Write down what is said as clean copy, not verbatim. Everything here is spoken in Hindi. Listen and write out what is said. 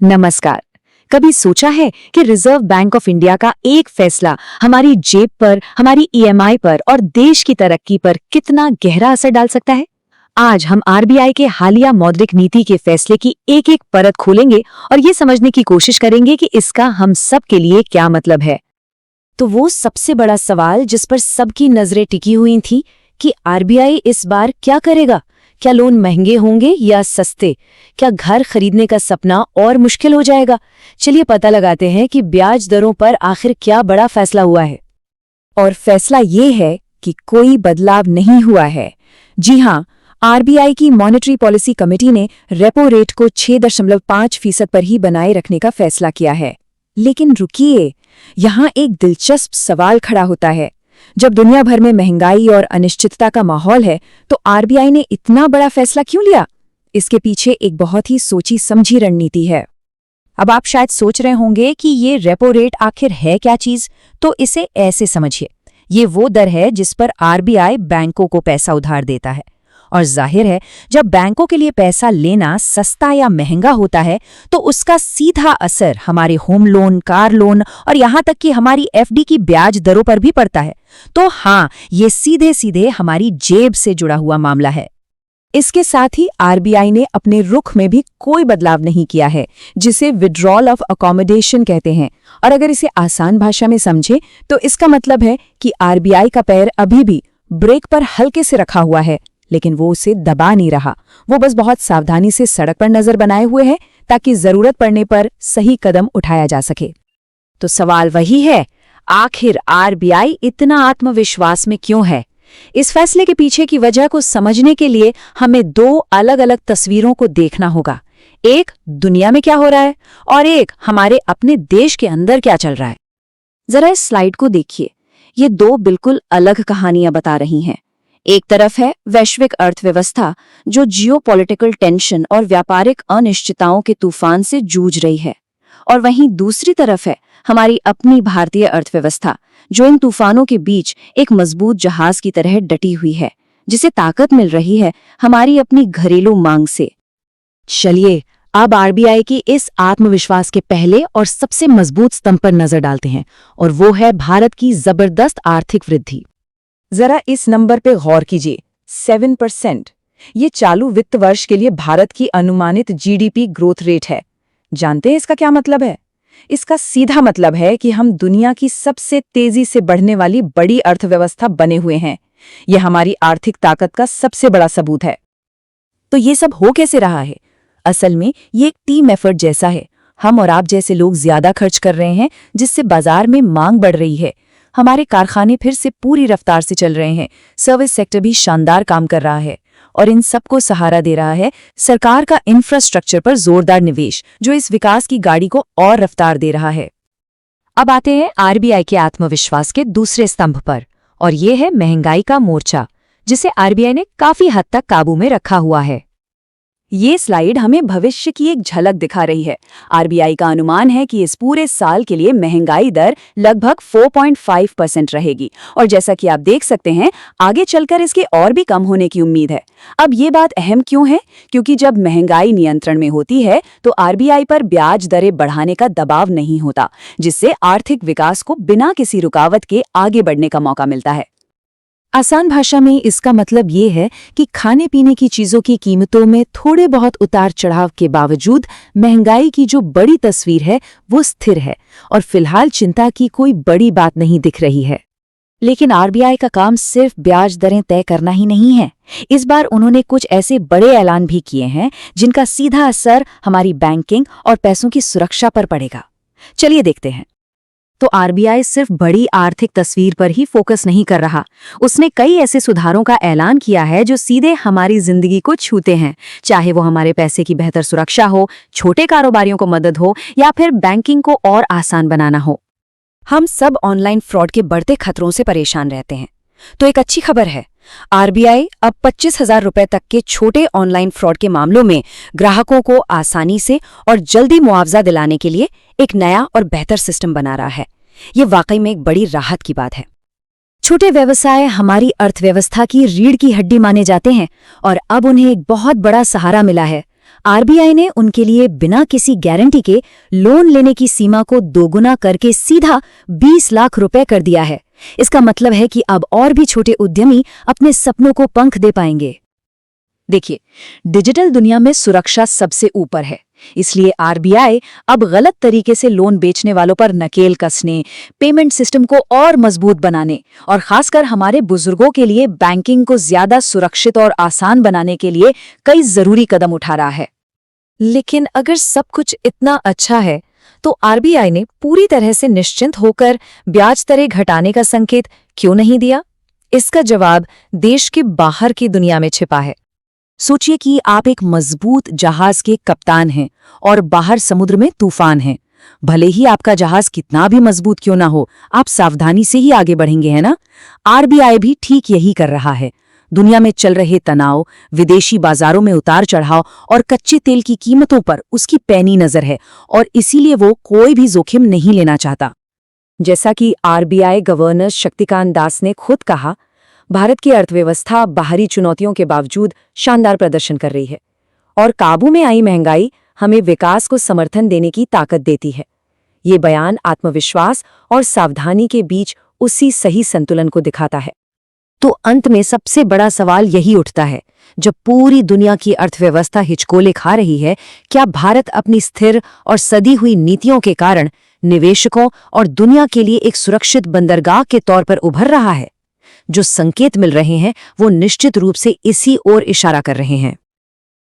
नमस्कार। कभी सोचा है कि रिजर्व बैंक ऑफ इंडिया का एक फैसला हमारी जेब पर, हमारी ईएमआई पर और देश की तरक्की पर कितना गहरा असर डाल सकता है? आज हम आरबीआई के हालिया मौद्रिक नीति के फैसले की एक एक परत खोलेंगे और ये समझने की कोशिश करेंगे कि इसका हम सब के लिए क्या मतलब है। तो वो सबसे बड़ा सवाल जिस पर सबकी नजरें टिकी हुई थी कि आरबीआई इस बार क्या करेगा? क्या लोन महंगे होंगे या सस्ते? क्या घर खरीदने का सपना और मुश्किल हो जाएगा? चलिए पता लगाते हैं कि ब्याज दरों पर आखिर क्या बड़ा फैसला हुआ है। और फैसला ये है कि कोई बदलाव नहीं हुआ है। जी हां, आरबीआई की मॉनेटरी पॉलिसी कमेटी ने रेपो रेट को 6.5% पर ही बनाए रखने का फैसला किया है। लेकिन रुकिए, यहां एक दिलचस्प सवाल खड़ा होता है। जब दुनिया भर में महंगाई और अनिश्चितता का माहौल है, तो आरबीआई ने इतना बड़ा फैसला क्यों लिया? इसके पीछे एक बहुत ही सोची समझी रणनीति है। अब आप शायद सोच रहे होंगे कि ये रेपो रेट आखिर है क्या चीज, तो इसे ऐसे समझिए। ये वो दर है जिस पर आरबीआई बैंकों को पैसा उधार देता है। और जाहिर है, जब बैंकों के लिए पैसा लेना सस्ता या महंगा होता है, तो उसका सीधा असर हमारे होम लोन, कार लोन और यहाँ तक कि हमारी एफडी की ब्याज दरों पर भी पड़ता है। तो हाँ, ये सीधे सीधे हमारी जेब से जुड़ा हुआ मामला है। इसके साथ ही आरबीआई ने अपने रुख में भी कोई बदलाव नहीं किया है, जिसे विड्रॉल ऑफ अकोमोडेशन कहते हैं। और अगर इसे आसान भाषा में समझे तो इसका मतलब है कि आरबीआई का पैर अभी भी ब्रेक पर हल्के से रखा हुआ है, लेकिन वो उसे दबा नहीं रहा। वो बस बहुत सावधानी से सड़क पर नजर बनाए हुए है, ताकि जरूरत पड़ने पर सही कदम उठाया जा सके। तो सवाल वही है, आखिर आरबीआई इतना आत्मविश्वास में क्यों है? इस फैसले के पीछे की वजह को समझने के लिए हमें दो अलग अलग तस्वीरों को देखना होगा। एक दुनिया में क्या हो रहा है और एक हमारे अपने देश के अंदर क्या चल रहा है। जरा इस स्लाइड को देखिए। ये दो बिल्कुल अलग कहानियां बता रही हैं। एक तरफ है वैश्विक अर्थव्यवस्था, जो जियोपॉलिटिकल टेंशन और व्यापारिक अनिश्चितताओं के तूफान से जूझ रही है, और वहीं दूसरी तरफ है हमारी अपनी भारतीय अर्थव्यवस्था, जो इन तूफानों के बीच एक मजबूत जहाज की तरह डटी हुई है, जिसे ताकत मिल रही है हमारी अपनी घरेलू मांग से। चलिए अब आरबीआई की इस आत्मविश्वास के पहले और सबसे मजबूत स्तंभ पर नजर डालते हैं, और वो है भारत की जबरदस्त आर्थिक वृद्धि। जरा इस नंबर पे गौर कीजिए, 7%। ये चालू वित्त वर्ष के लिए भारत की अनुमानित जीडीपी ग्रोथ रेट है। जानते हैं इसका क्या मतलब है? इसका सीधा मतलब है कि हम दुनिया की सबसे तेजी से बढ़ने वाली बड़ी अर्थव्यवस्था बने हुए हैं। यह हमारी आर्थिक ताकत का सबसे बड़ा सबूत है। तो ये सब हो कैसे रहा है? असल में ये एक टीम एफर्ट जैसा है। हम और आप जैसे लोग ज्यादा खर्च कर रहे हैं, जिससे बाजार में मांग बढ़ रही है। हमारे कारखाने फिर से पूरी रफ्तार से चल रहे हैं। सर्विस सेक्टर भी शानदार काम कर रहा है, और इन सबको सहारा दे रहा है सरकार का इंफ्रास्ट्रक्चर पर जोरदार निवेश, जो इस विकास की गाड़ी को और रफ्तार दे रहा है। अब आते हैं आरबीआई के आत्मविश्वास के दूसरे स्तंभ पर, और ये है महंगाई का मोर्चा, जिसे आरबीआई ने काफी हद तक काबू में रखा हुआ है। ये स्लाइड हमें भविष्य की एक झलक दिखा रही है। आरबीआई का अनुमान है कि इस पूरे साल के लिए महंगाई दर लगभग 4.5% रहेगी, और जैसा कि आप देख सकते हैं, आगे चलकर इसके और भी कम होने की उम्मीद है। अब ये बात अहम क्यों है? क्योंकि जब महंगाई नियंत्रण में होती है, तो आरबीआई पर ब्याज दरें बढ़ाने का दबाव नहीं होता, जिससे आर्थिक विकास को बिना किसी रुकावट के आगे बढ़ने का मौका मिलता है। आसान भाषा में इसका मतलब ये है कि खाने पीने की चीजों की कीमतों में थोड़े बहुत उतार चढ़ाव के बावजूद महंगाई की जो बड़ी तस्वीर है वो स्थिर है, और फिलहाल चिंता की कोई बड़ी बात नहीं दिख रही है। लेकिन आरबीआई का काम सिर्फ ब्याज दरें तय करना ही नहीं है। इस बार उन्होंने कुछ ऐसे बड़े ऐलान भी किए हैं जिनका सीधा असर हमारी बैंकिंग और पैसों की सुरक्षा पर पड़ेगा। चलिए देखते हैं। तो आरबीआई सिर्फ बड़ी आर्थिक तस्वीर पर ही फोकस नहीं कर रहा। उसने कई ऐसे सुधारों का ऐलान किया है जो सीधे हमारी जिंदगी को छूते हैं, चाहे वो हमारे पैसे की बेहतर सुरक्षा हो, छोटे कारोबारियों को मदद हो, या फिर बैंकिंग को और आसान बनाना हो। हम सब ऑनलाइन फ्रॉड के बढ़ते खतरों से परेशान रहते हैं, तो एक अच्छी खबर है। आरबीआई अब 25,000 रुपए तक के छोटे ऑनलाइन फ्रॉड के मामलों में ग्राहकों को आसानी से और जल्दी मुआवजा दिलाने के लिए एक नया और बेहतर सिस्टम बना रहा है। ये वाकई में एक बड़ी राहत की बात है। छोटे व्यवसाय हमारी अर्थव्यवस्था की रीढ़ की हड्डी माने जाते हैं, और अब उन्हें एक बहुत बड़ा सहारा मिला है। आरबीआई ने उनके लिए बिना किसी गारंटी के लोन लेने की सीमा को दोगुना करके सीधा 20 लाख रुपए कर दिया है। इसका मतलब है कि अब और भी छोटे उद्यमी अपने सपनों को पंख दे पाएंगे। देखिए, डिजिटल दुनिया में सुरक्षा सबसे ऊपर है, इसलिए आरबीआई अब गलत तरीके से लोन बेचने वालों पर नकेल कसने, पेमेंट सिस्टम को और मजबूत बनाने और खासकर हमारे बुजुर्गों के लिए बैंकिंग को ज्यादा सुरक्षित और आसान बनाने के लिए कई जरूरी कदम उठा रहा है। लेकिन अगर सब कुछ इतना अच्छा है, तो आरबीआई ने पूरी तरह से निश्चिंत होकर ब्याज दरें घटाने का संकेत क्यों नहीं दिया? इसका जवाब देश के बाहर की दुनिया में छिपा है। सोचिए कि आप एक मजबूत जहाज के कप्तान हैं और बाहर समुद्र में तूफान है। भले ही आपका जहाज कितना भी मजबूत क्यों ना हो, आप सावधानी से ही आगे बढ़ेंगे, है ना? आरबीआई भी ठीक यही कर रहा है। दुनिया में चल रहे तनाव, विदेशी बाजारों में उतार चढ़ाव और कच्चे तेल की कीमतों पर उसकी पैनी नजर है और इसीलिए वो कोई भी जोखिम नहीं लेना चाहता। जैसा कि आरबीआई गवर्नर शक्तिकांत दास ने खुद कहा, भारत की अर्थव्यवस्था बाहरी चुनौतियों के बावजूद शानदार प्रदर्शन कर रही है और काबू में आई महंगाई हमें विकास को समर्थन देने की ताकत देती है। ये बयान आत्मविश्वास और सावधानी के बीच उसी सही संतुलन को दिखाता है। तो अंत में सबसे बड़ा सवाल यही उठता है, जब पूरी दुनिया की अर्थव्यवस्था हिचकोले खा रही है, क्या भारत अपनी स्थिर और सदी हुई नीतियों के कारण निवेशकों और दुनिया के लिए एक सुरक्षित बंदरगाह के तौर पर उभर रहा है? जो संकेत मिल रहे हैं वो निश्चित रूप से इसी ओर इशारा कर रहे हैं।